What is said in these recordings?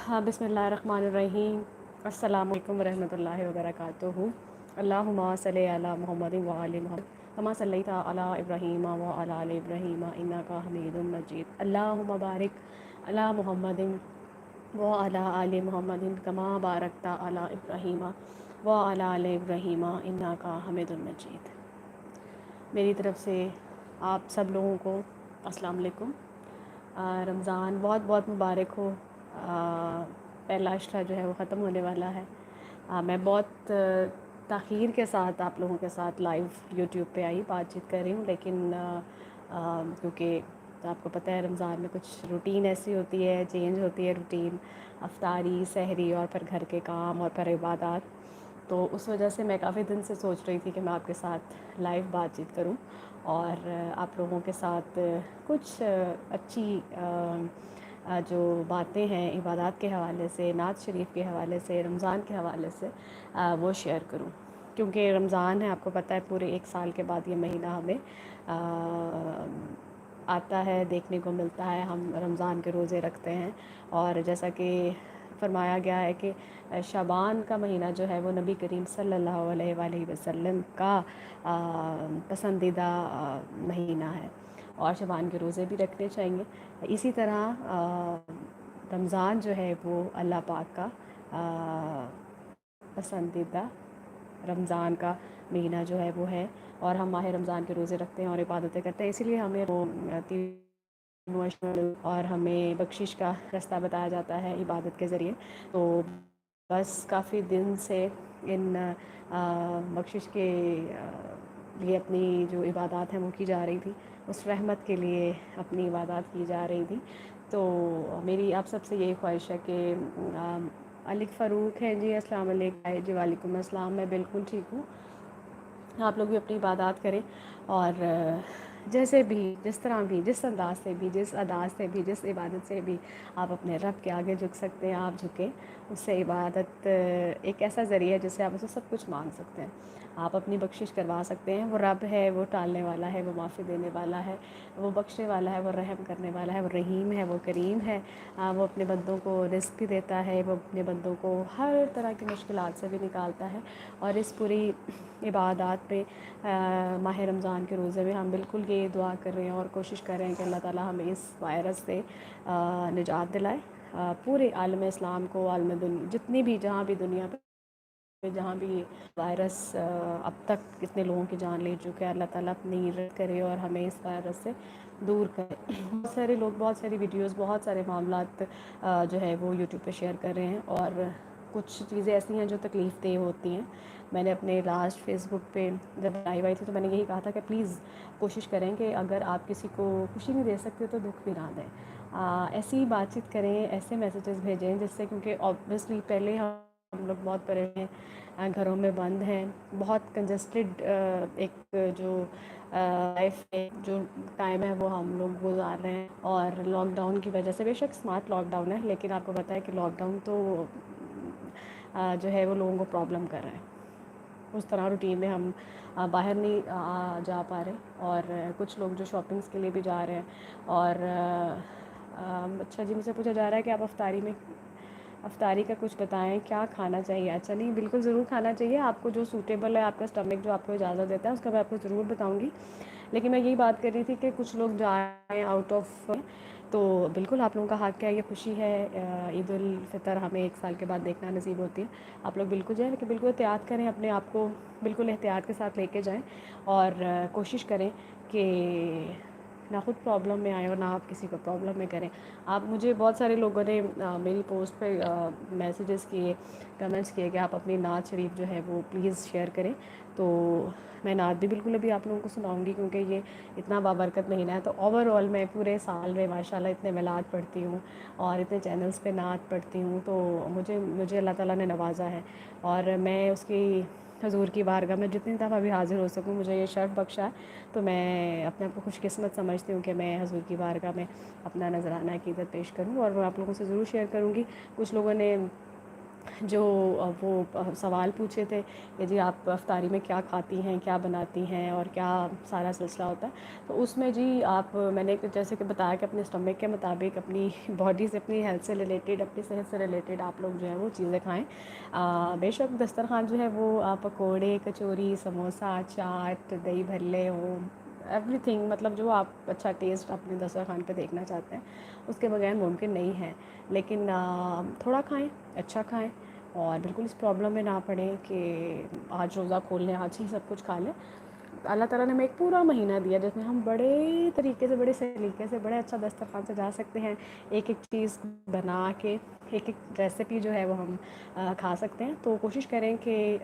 بسم اللہ الرحمن الرحیم۔ السلام علیکم ورحمۃ اللہ وبرکاتہ۔ اللہم صلی علی محمد وعلی محمد کما صلیت علی ابراہیم وعلی آل ابراہیم انک حمید مجید۔ اللہم بارک علی محمد وعلی آل محمد کما بارکت علی ابراہیم وعلی آل ابراہیم انک حمید مجید۔ میری طرف سے آپ سب لوگوں کو السلام علیکم۔ رمضان بہت بہت مبارک ہو۔ پہلا اشرہ جو ہے وہ ختم ہونے والا ہے۔ میں بہت تاخیر کے ساتھ آپ لوگوں کے ساتھ لائیو یوٹیوب پہ آئی بات چیت کر رہی ہوں، لیکن کیونکہ آپ کو پتہ ہے رمضان میں کچھ روٹین ایسی ہوتی ہے، چینج ہوتی ہے روٹین، افطاری، سحری اور پھر گھر کے کام اور پھر عبادات، تو اس وجہ سے میں کافی دن سے سوچ رہی تھی کہ میں آپ کے ساتھ لائیو بات چیت کروں اور آپ لوگوں کے ساتھ کچھ اچھی جو باتیں ہیں عبادات کے حوالے سے، نعت شریف کے حوالے سے، رمضان کے حوالے سے وہ شیئر کروں، کیونکہ رمضان ہے، آپ کو پتہ ہے پورے ایک سال کے بعد یہ مہینہ ہمیں آتا ہے، دیکھنے کو ملتا ہے۔ ہم رمضان کے روزے رکھتے ہیں اور جیسا کہ فرمایا گیا ہے کہ شعبان کا مہینہ جو ہے وہ نبی کریم صلی اللہ علیہ وآلہ وسلم کا پسندیدہ مہینہ ہے اور شعبان کے روزے بھی رکھنے چاہیے۔ اسی طرح رمضان جو ہے وہ اللہ پاک کا پسندیدہ رمضان کا مہینہ جو ہے وہ ہے، اور ہم ماہ رمضان کے روزے رکھتے ہیں اور عبادتیں کرتے ہیں، اسی لیے ہمیں وہ اور ہمیں بخشش کا رستہ بتایا جاتا ہے عبادت کے ذریعے۔ تو بس کافی دن سے ان بخشش کے لیے اپنی جو عبادات ہیں وہ کی جا رہی تھی، اس رحمت کے لیے اپنی عبادات کی جا رہی تھی۔ تو میری آپ سب سے یہی خواہش ہے کہ علق فاروق ہے جی، السلام علیکم جی، وعلیکم السلام، میں بالکل ٹھیک ہوں۔ آپ لوگ بھی اپنی عبادات کریں اور جیسے بھی، جس طرح بھی، جس انداز سے بھی، جس اداز سے بھی، جس عبادت سے بھی آپ اپنے رب کے آگے جھک سکتے ہیں آپ جھکیں۔ اس سے عبادت ایک ایسا ذریعہ ہے جس سے آپ اسے سب کچھ مانگ سکتے ہیں، آپ اپنی بخشش کروا سکتے ہیں۔ وہ رب ہے، وہ ٹالنے والا ہے، وہ معافی دینے والا ہے، وہ بخشنے والا ہے، وہ رحم کرنے والا ہے، وہ رحیم ہے، وہ کریم ہے۔ وہ اپنے بندوں کو رزق بھی دیتا ہے، وہ اپنے بندوں کو ہر طرح کی مشکلات سے بھی نکالتا ہے۔ اور اس پوری عبادات پہ ماہ رمضان کے روزے میں ہم بالکل یہ دعا کر رہے ہیں اور کوشش کر رہے ہیں کہ اللہ تعالیٰ ہمیں اس وائرس سے نجات دلائے، پورے عالم اسلام کو، جتنی بھی، جہاں بھی دنیا پہ جہاں بھی یہ وائرس اب تک کتنے لوگوں کی جان لے چکے ہیں، اللہ تعالیٰ اپنی رحمت کرے اور ہمیں اس وائرس سے دور کرے۔ بہت سارے لوگ بہت ساری ویڈیوز، بہت سارے معاملات جو ہے وہ یوٹیوب پہ شیئر کر رہے ہیں، اور کچھ چیزیں ایسی ہیں جو تکلیف دہ ہوتی ہیں۔ میں نے اپنے لاسٹ فیس بک پہ جب لائیو آئی تھی تو میں نے یہی کہا تھا کہ پلیز کوشش کریں کہ اگر آپ کسی کو خوشی نہیں دے سکتے تو دکھ بھی نہ دیں، ایسی بات چیت کریں، ایسے میسیجز بھیجیں جس سے، کیونکہ آبویسلی پہلے ہم لوگ بہت پریشان ہیں، گھروں میں بند ہیں، بہت کنجسٹڈ ایک جو لائف جو ٹائم ہے وہ ہم لوگ گزار رہے ہیں، اور لاک ڈاؤن کی وجہ سے، بے شک اسمارٹ لاک ڈاؤن ہے لیکن آپ کو پتہ ہے کہ لاک ڈاؤن تو جو ہے وہ لوگوں کو پرابلم کر رہے ہیں۔ اس طرح روٹین میں ہم باہر نہیں جا پا رہے، اور کچھ لوگ جو شاپنگس کے لیے بھی جا رہے ہیں، اور اچھا جی، مجھ سے پوچھا جا رہا ہے کہ آپ افطاری کا کچھ بتائیں، کیا کھانا چاہیے؟ اچھا، نہیں، بالکل ضرور کھانا چاہیے، آپ کو جو سوٹیبل ہے، آپ کا اسٹمک جو آپ کو اجازت دیتا ہے اس کا میں آپ کو ضرور بتاؤں گی۔ لیکن میں یہی بات کر رہی تھی کہ کچھ لوگ جا رہے ہیں آؤٹ آف، تو بالکل آپ لوگوں کا حق ہے، یہ خوشی ہے، عید الفطر ہمیں ایک سال کے بعد دیکھنا نصیب ہوتی ہے، آپ لوگ بالکل جائیں، لیکن بالکل احتیاط کریں، اپنے آپ کو بالکل احتیاط کے ساتھ لے کے جائیں، اور کوشش کریں کہ نہ خود پرابلم میں آئیں اور نہ آپ کسی کو پرابلم میں کریں۔ آپ، مجھے بہت سارے لوگوں نے میری پوسٹ پہ میسیجز کیے، کمنٹس کیے کہ آپ اپنی نعت شریف جو ہے وہ پلیز شیئر کریں، تو میں نعت بھی بالکل ابھی آپ لوگوں کو سناؤں گی، کیونکہ یہ اتنا بابرکت مہینہ ہے۔ تو اوور آل میں پورے سال میں ماشاءاللہ اتنے میلاد پڑھتی ہوں اور اتنے چینلز پہ نعت پڑھتی ہوں، تو مجھے اللہ تعالیٰ نے نوازا ہے، اور میں اس کی حضور کی بارگاہ میں جتنی دفعہ بھی حاضر ہو سکوں، مجھے یہ شرف بخشا ہے، تو میں اپنے آپ کو خوش قسمت سمجھتی ہوں کہ میں حضور کی بارگاہ میں اپنا نذرانہ عقیدت پیش کروں، اور میں آپ لوگوں سے ضرور شیئر کروں گی۔ کچھ لوگوں نے جو وہ سوال پوچھے تھے کہ جی آپ افطاری میں کیا کھاتی ہیں، کیا بناتی ہیں اور کیا سارا سلسلہ ہوتا ہے، تو اس میں جی آپ میں نے جیسے کہ بتایا کہ اپنے اسٹمک کے مطابق، اپنی باڈی سے، اپنی ہیلتھ سے ریلیٹڈ، اپنی صحت سے ریلیٹڈ آپ لوگ جو ہے وہ چیزیں کھائیں۔ بے شک دسترخوان جو ہے وہ پکوڑے، کچوری، سموسہ، چاٹ، دہی بھلے ہو، ایوری تھنگ، مطلب جو آپ اچھا ٹیسٹ اپنے دسترخوان پہ دیکھنا چاہتے ہیں اس کے بغیر ممکن نہیں ہے، لیکن تھوڑا کھائیں، اچھا کھائیں، اور بالکل اس پرابلم میں نہ پڑیں کہ آج روزہ کھول لیں، آج ہی سب کچھ کھا لیں۔ اللہ تعالیٰ نے ہمیں ایک پورا مہینہ دیا جس میں ہم بڑے طریقے سے، بڑے سلیقے سے، بڑے اچھا دسترخوان سے جا سکتے ہیں، ایک ایک چیز بنا کے، ایک ایک ریسیپی جو ہے وہ ہم کھا سکتے ہیں۔ تو کوشش کریں کہ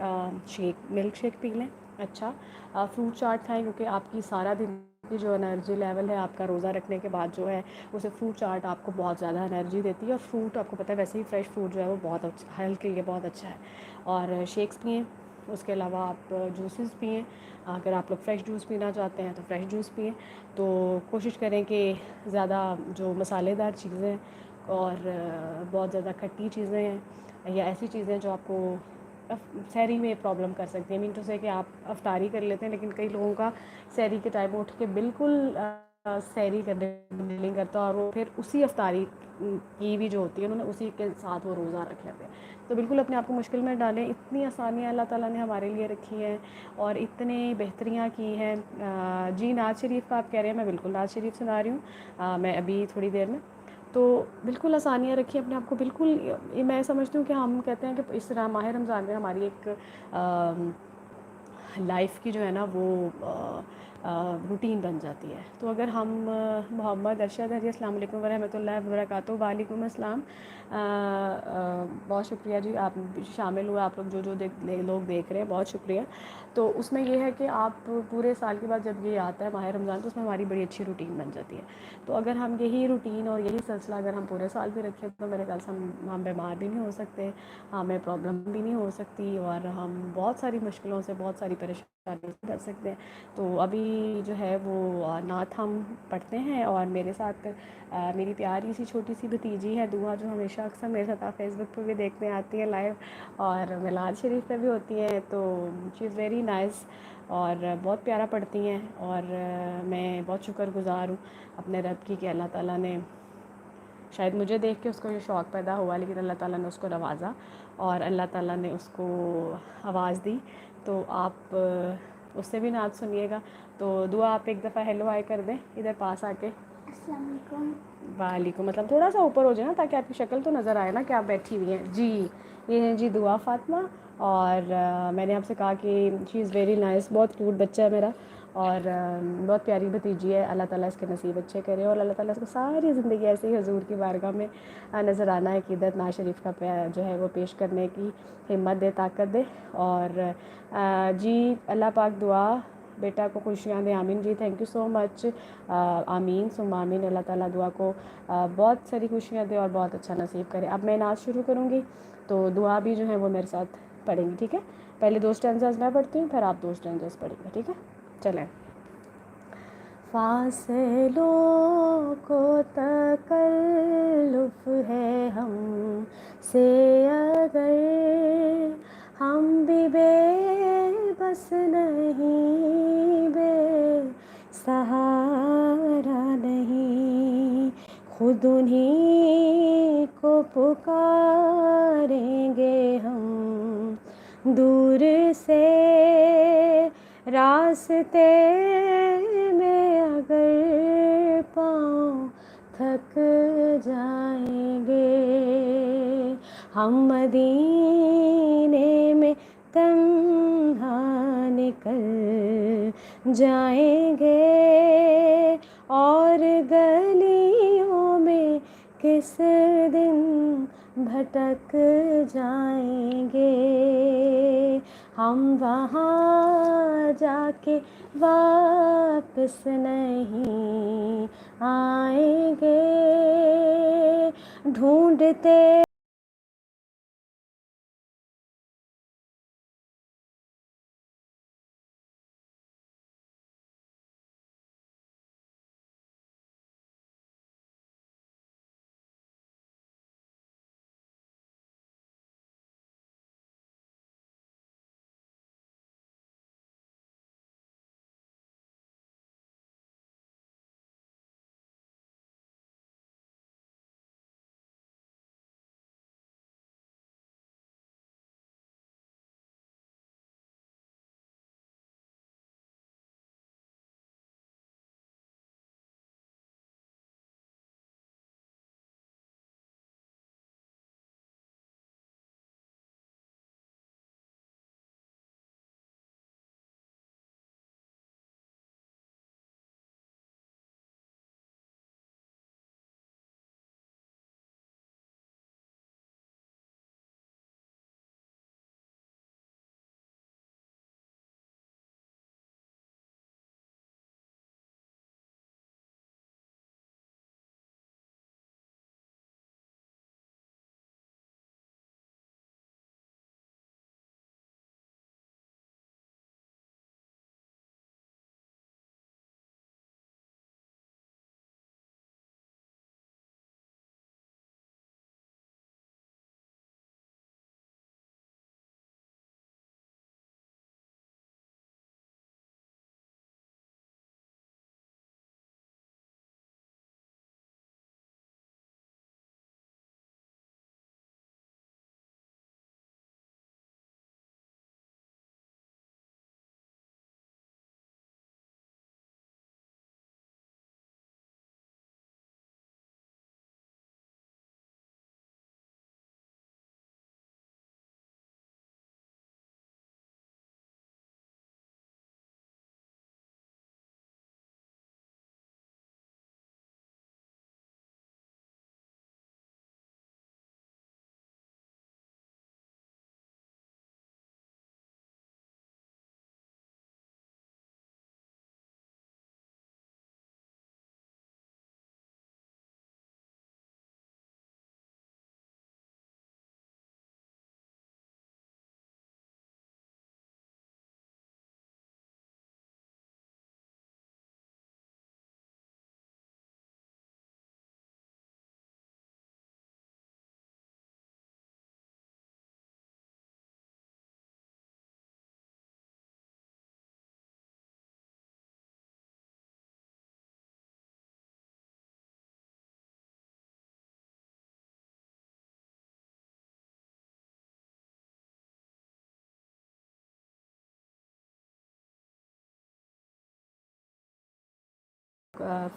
شیک، ملک شیک پی لیں، اچھا فروٹ چاٹ کھائیں، کیونکہ آپ کی سارا دن کی جو انرجی لیول ہے آپ کا روزہ رکھنے کے بعد جو ہے، اسے فروٹ چاٹ آپ کو بہت زیادہ انرجی دیتی ہے، اور فروٹ آپ کو پتہ ہے ویسے ہی فریش فروٹ جو ہے وہ بہت اچھا، ہیلتھ کے لیے بہت اچھا ہے۔ اور شیکس پئیں، اس کے علاوہ آپ جوسز پئیں، اگر آپ لوگ فریش جوس پینا چاہتے ہیں تو فریش جوس پئیں۔ تو کوشش کریں کہ زیادہ جو مسالے دار چیزیں اور بہت زیادہ کھٹی چیزیں ہیں، یا ایسی چیزیں جو آپ کو سحری میں پرابلم کر سکتی ہیں، مین ٹو سے کہ آپ افطاری کر لیتے ہیں، لیکن کئی لوگوں کا سحری کے ٹائم اٹھ کے بالکل سحری کرنے دل نہیں کرتا، اور وہ پھر اسی افطاری کی بھی جو ہوتی ہے انہوں نے اسی کے ساتھ وہ روزہ رکھ لیتے ہیں۔ تو بالکل اپنے آپ کو مشکل میں ڈالیں، اتنی آسانیاں اللہ تعالیٰ نے ہمارے لیے رکھی ہیں اور اتنے بہتریاں کی ہیں۔ جی ناز شریف کا آپ کہہ رہے ہیں، میں بالکل ناز شریف سنا رہی ہوں میں ابھی تھوڑی دیر میں۔ تو بالکل آسانیاں رکھی اپنے آپ کو، بالکل میں سمجھتی ہوں کہ ہم کہتے ہیں کہ اس طرح ماہ رمضان میں ہماری ایک لائف کی جو ہے نا وہ روٹین بن جاتی ہے۔ تو اگر ہم محمد ارشد ہے جی، السلام علیکم ورحمۃ اللہ وبرکاتہ۔ وعلیکم السلام، بہت شکریہ جی، آپ شامل ہوئے، آپ لوگ جو لوگ دیکھ رہے ہیں، بہت شکریہ۔ تو اس میں یہ ہے کہ آپ پورے سال کے بعد جب یہ آتا ہے ماہ رمضان، تو اس میں ہماری بڑی اچھی روٹین بن جاتی ہے۔ تو اگر ہم یہی روٹین اور یہی سلسلہ اگر ہم پورے سال بھی رکھیں تو میرے خیال سے ہم بیمار بھی نہیں ہو سکتے، ہمیں پرابلم بھی نہیں ہو سکتی، اور ہم بہت ساری مشکلوں سے، بہت ساری پریشانیوں سے بچ سکتے ہیں۔ تو ابھی جو ہے وہ نعت ہم پڑھتے ہیں، اور میرے ساتھ میری پیاری سی چھوٹی سی بھتیجی ہے دعا، جو ہمیشہ اکثر میرے ساتھ فیس بک پہ بھی دیکھنے آتی ہے لائیو، اور میلاد شریف پہ بھی ہوتی ہیں، تو شی از ویری نائس، اور بہت پیارا پڑھتی ہیں، اور میں بہت شکر گزار ہوں اپنے رب کی کہ اللہ تعالیٰ نے شاید مجھے دیکھ کے اس کو یہ شوق پیدا ہوا، لیکن اللہ تعالیٰ نے اس کو نوازا اور اللہ تعالیٰ نے اس کو آواز دی۔ تو آپ اس سے بھی نعت سنیے گا۔ تو دعا آپ ایک دفعہ ہیلو ہائی کر دیں ادھر پاس آ کے۔ السلام علیکم۔ وعلیکم، مطلب تھوڑا سا اوپر ہو جائے نا تاکہ آپ کی شکل تو نظر آئے نا کہ آپ بیٹھی ہوئی ہیں۔ جی یہ ہیں جی دعا فاطمہ، اور میں نے آپ سے کہا کہ شی از ویری نائس، بہت کیوٹ بچہ ہے میرا، اور بہت پیاری بھتیجی ہے۔ اللہ تعالیٰ اس کے نصیب اچھے کرے، اور اللہ تعالیٰ اس کو ساری زندگی ایسے ہی حضور کی بارگاہ میں نظر آنا ہے، عقیدت ناز شریف کا جو ہے وہ پیش کرنے کی ہمت دے، طاقت دے۔ اور جی اللہ پاک دعا بیٹا کو خوشیاں دے، آمین جی، تھینک یو سو مچ، آمین ثم آمین۔ اللہ تعالیٰ دعا کو بہت ساری خوشیاں دے اور بہت اچھا نصیب کرے۔ اب میں نعت شروع کروں گی، تو دعا بھی جو ہے وہ میرے ساتھ پڑھیں گی، ٹھیک ہے؟ پہلے 2 اسٹینزاز میں پڑھتی ہوں، پھر آپ 2 اسٹینزاز پڑھیں گے، ٹھیک ہے؟ چلیں۔ فاصلوں کو تکلف ہے ہم سے اگر، ہم بھی بے بس نہیں، بے سہارا نہیں، خود انہیں کو پکاریں گے ہم دور سے راستے میں، اگر پاؤں تھک جائیں گے ہم مدینے میں تنہا نکل جائیں گے، اور گلیوں میں کس دن بھٹک جائیں گے، ہم وہاں جا کے واپس نہیں آئیں گے، ڈھونڈتے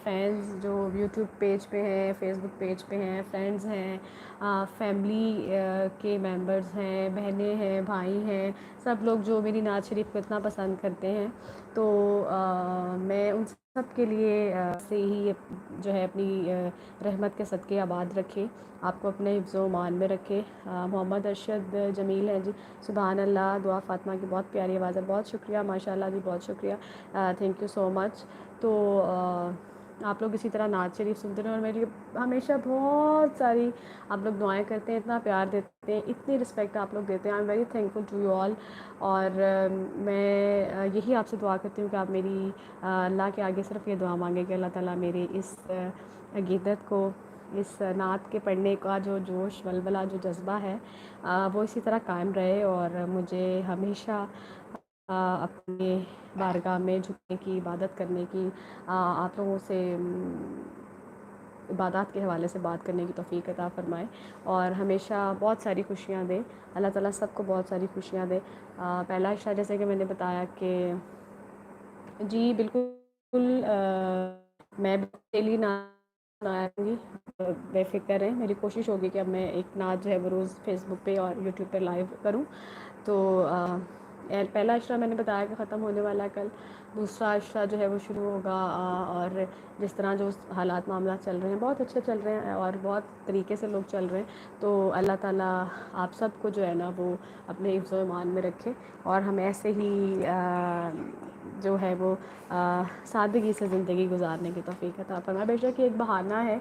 فینس جو یوٹیوب پیج پہ ہیں، فیس بک پیج پہ ہیں، فرینڈز ہیں، فیملی کے ممبرز ہیں، بہنیں ہیں، بھائی ہیں، سب لوگ جو میری نعت شریف کو اتنا پسند کرتے ہیں، تو میں ان سب کے لیے سے ہی جو ہے اپنی رحمت کے صدقے آباد رکھے، آپ کو اپنے حفظ و امان میں رکھے۔ محمد ارشد جمیل ہے جی، سبحان اللہ، دعا فاطمہ کی بہت پیاری آواز ہے، بہت شکریہ، ماشاء اللہ جی، بہت شکریہ، تھینک یو سو مچ۔ تو آپ لوگ اسی طرح نعت شریف سنتے رہیں اور میری ہمیشہ بہت ساری آپ لوگ دعائیں کرتے ہیں، اتنا پیار دیتے ہیں، اتنی رسپیکٹ آپ لوگ دیتے ہیں، I am very thankful to you all. اور میں یہی آپ سے دعا کرتی ہوں کہ آپ میری اللہ کے آگے صرف یہ دعا مانگیں کہ اللہ تعالیٰ میرے اس عقیدت کو، اس نعت کے پڑھنے کا جو جوش ولولہ، جو جذبہ ہے، وہ اسی طرح قائم رہے اور مجھے ہمیشہ اپنے بارگاہ میں جھکنے کی، عبادت کرنے کی، آپ لوگوں سے عبادات کے حوالے سے بات کرنے کی توفیق عطا فرمائے اور ہمیشہ بہت ساری خوشیاں دے، اللہ تعالیٰ سب کو بہت ساری خوشیاں دے۔ پہلا عشاء جیسے کہ میں نے بتایا کہ جی بالکل میں ڈیلی نعت آؤں گی، بے فکر رہیں، میری کوشش ہوگی کہ اب میں ایک نعت جو ہے وہ روز فیس بک پہ اور یوٹیوب پہ لائیو کروں۔ تو پہلا عشرہ میں نے بتایا کہ ختم ہونے والا ہے کل، دوسرا عشرہ جو ہے وہ شروع ہوگا، اور جس طرح جو حالات معاملات چل رہے ہیں بہت اچھے چل رہے ہیں اور بہت طریقے سے لوگ چل رہے ہیں، تو اللہ تعالیٰ آپ سب کو جو ہے نا وہ اپنے حفظ و ایمان میں رکھے اور ہم ایسے ہی جو ہے وہ سادگی سے زندگی گزارنے کی توفیق عطا فرمائے۔ بے شک یہ ایک بہانہ ہے،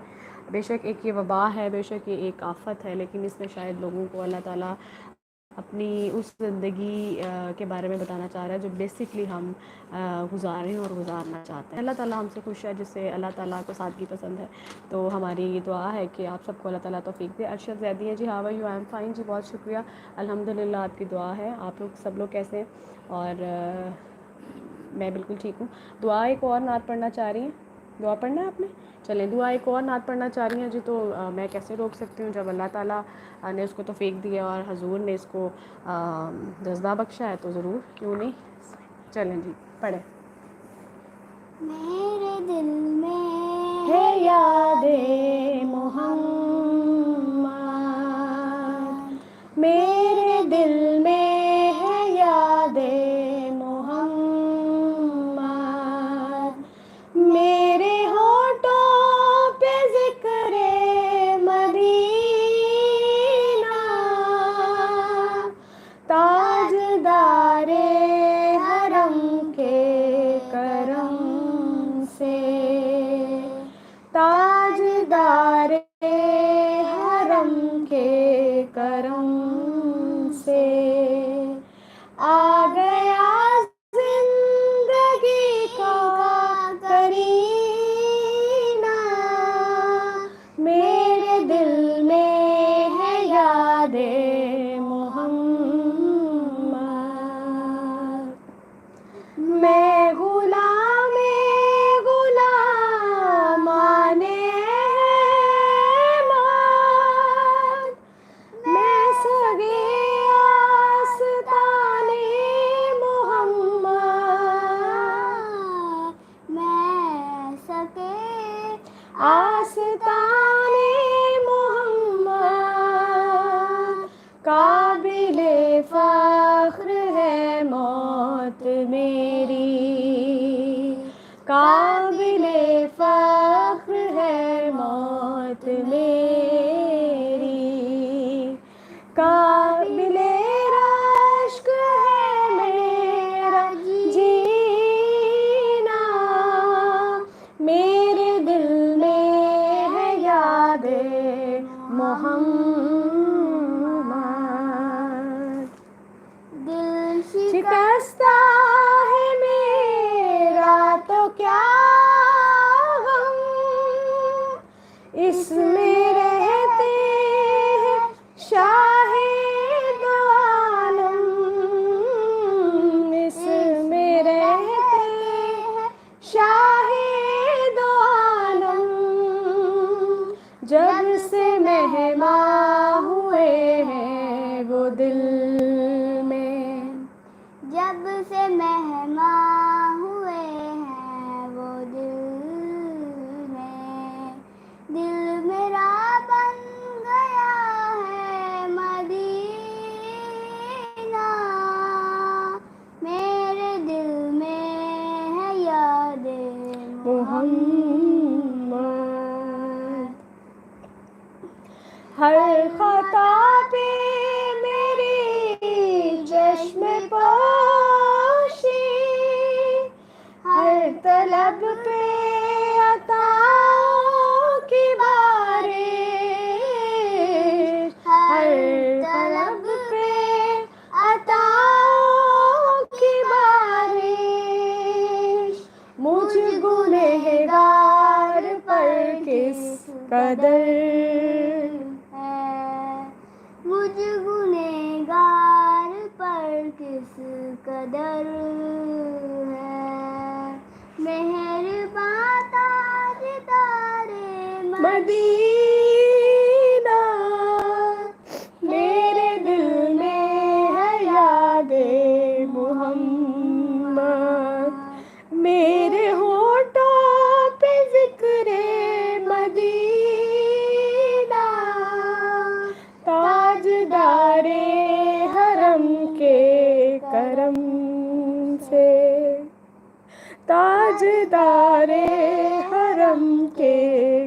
بے شک ایک یہ وبا ہے، بے شک یہ ایک آفت ہے، لیکن اس میں شاید لوگوں کو اللہ تعالیٰ اپنی اس زندگی کے بارے میں بتانا چاہ رہا ہے جو بیسکلی ہم گزاریں اور گزارنا چاہتے ہیں۔ اللہ تعالیٰ ہم سے خوش ہے، جس سے اللہ تعالیٰ کو سادگی پسند ہے، تو ہماری یہ دعا ہے کہ آپ سب کو اللہ تعالیٰ توفیق دے۔ ارشد زیدی ہے جی، how are you? I am fine جی، بہت شکریہ، الحمدللہ، آپ کی دعا ہے۔ آپ لوگ سب لوگ کیسے ہیں؟ اور میں بالکل ٹھیک ہوں۔ دعا ایک اور نعت پڑھنا چاہ رہی ہیں؟ دعا پڑھنا ہے آپ نے؟ چلیں، دعا ایک اور نعت پڑھنا چاہ رہی ہیں جی، تو میں کیسے روک سکتی ہوں جب اللہ تعالیٰ نے اس کو توفیق دی ہے اور حضور نے اس کو جذبہ بخشا ہے، تو ضرور، کیوں نہیں، چلیں جی پڑھیں۔ میرے دل میں ہے یاد محمد، میرے دل میں ہے یاد محمد، میرے ہونٹوں پہ ذکر مدینہ، تاجدار حرم کے کرم سے، تاجدار حرم کے کرم سے، آ گیا زندگی کا کرینہ، میرے دل میں ہے یاد محمد، میں غلام غلامان احمد، میں سگے آستان محمد، میں سکے آستان محمد، قابل فخر ہے موت میری، قابل فخر ہے موت میری، قابل رشک ہے میرا جینا، میرے دل میں ہے یاد محمد، دل شکستہ ہے میرا تو کیا غم، اس میں رہتے ہیں شاہ مجھ گنہگار پر کس قدر ہے مہرباں تاجدار مدینہ، میرے دل میں ہے یاد محمد، میرے ہونٹوں پہ ذکر مدینہ، تاجدار حرم کے کرم سے، تاجدار حرم کے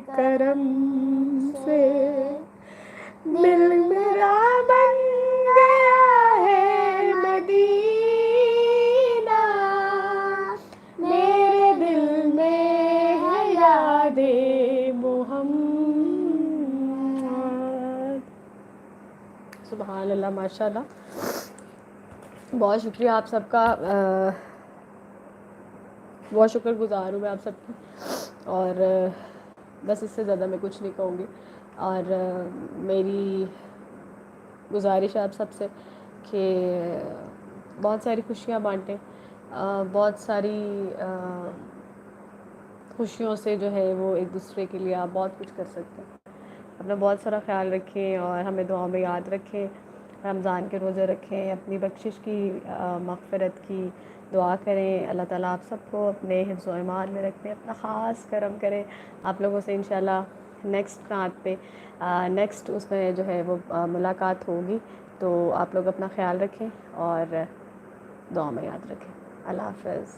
کرم سے دل میرا بن گیا ہے مدینہ، میرے دل میں ہے یاد محمد۔ سبحان اللہ، ماشاء اللہ، بہت شکریہ آپ سب کا، بہت شکر گزار ہوں میں آپ سب کی، اور بس اس سے زیادہ میں کچھ نہیں کہوں گی، اور میری گزارش ہے آپ سب سے کہ بہت ساری خوشیاں بانٹیں، بہت ساری خوشیوں سے جو ہے وہ ایک دوسرے کے لیے آپ بہت کچھ کر سکتے ہیں۔ اپنا بہت سارا خیال رکھیں اور ہمیں دعا میں یاد رکھیں، رمضان کے روزے رکھیں، اپنی بخشش کی مغفرت کی دعا کریں، اللہ تعالیٰ آپ سب کو اپنے حفظ و ایمان میں رکھیں، اپنا خاص کرم کریں۔ آپ لوگوں سے انشاءاللہ نیکسٹ رات پہ نیکسٹ اس میں جو ہے وہ ملاقات ہوگی، تو آپ لوگ اپنا خیال رکھیں اور دعا میں یاد رکھیں۔ اللہ حافظ۔